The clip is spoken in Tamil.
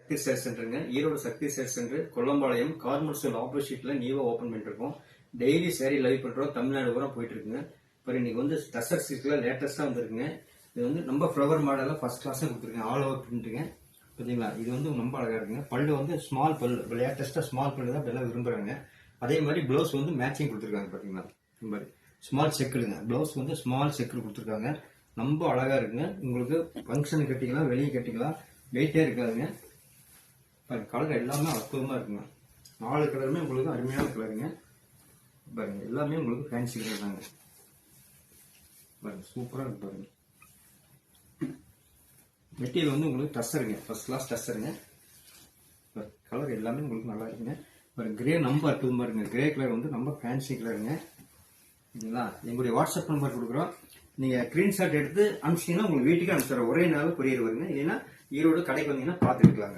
சக்தி சேல் சென்டருங்க, ஈரோடு சக்தி சேல் சென்டர், கொல்லம்பாளையம் கார்மெண்ட்ஸ் ஆப்போசிட்ல நியூவா ஓபன் பண்ணிட்டு இருக்கோம். டெய்லி சேரீ லைவ் பண்றோம். தமிழ்நாடு பூரா போயிட்டு இருக்குங்க. இப்போ இன்னைக்கு வந்து டசர் சில்க்ல லேட்டஸ்டா வந்திருக்குங்க. இது வந்து நம்ம ஃப்ளவர் மாடல ஃபர்ஸ்ட் கிளாஸா கொடுத்துருக்கேன். ஆல் ஓவர் பிரிண்ட்டுங்க. பாத்தீங்களா, இது வந்து ரொம்ப அழகா இருக்குங்க. பல்லு வந்து ஸ்மால் பல்லு, லேட்டஸ்டா ஸ்மால் பல்லு தான் எல்லாம் விரும்புறாங்க. அதே மாதிரி பிளவுஸ் வந்து மேட்சிங் கொடுத்துருக்காங்க. பாத்தீங்களா, இந்த மாதிரி ஸ்மால் செக்குடுங்க. பிளவுஸ் வந்து ஸ்மால் செக்குடு கொடுத்துருக்காங்க. ரொம்ப அழகா இருக்குங்க. உங்களுக்கு ஃபங்க்ஷன் கட்டிக்கலாம், வெளியே கட்டிக்கலாம், வெயிட்டே இருக்காதுங்க. கலர் எல்லாமே அற்புதமா இருக்குங்க. 4 கலருமே உங்களுக்கு அருமையான கலருங்க. பாருங்க, எல்லாமே உங்களுக்கு ஃபேன்சி கலர் தாங்க. பாருங்க, சூப்பரா இருக்கு பாருங்க. மெட்டீரியல் வந்து உங்களுக்கு டஸ்ஸருங்க, ஃபர்ஸ்ட் கிளாஸ் டஸ்ஸருங்க. கலர் எல்லாமே உங்களுக்கு நல்லா இருக்குங்க. பாருங்க, கிரே ரொம்ப அற்புதமா இருக்குங்க. கிரே கலர் வந்து ரொம்ப ஃபேன்சி கலருங்க. சரிங்களா, எங்களுடைய வாட்ஸ்அப் நம்பர் கொடுக்குறோம். நீங்க ஸ்கிரீன்ஷாட் எடுத்து அனுப்பிச்சிங்கன்னா உங்களுக்கு வீட்டுக்கு அனுப்பிச்சுறோம். ஒரே நாள் கொரியர் வருங்க. இல்லைன்னா ஈரோடு கடைக்கு வந்தீங்கன்னா பார்த்துக்கலாங்க.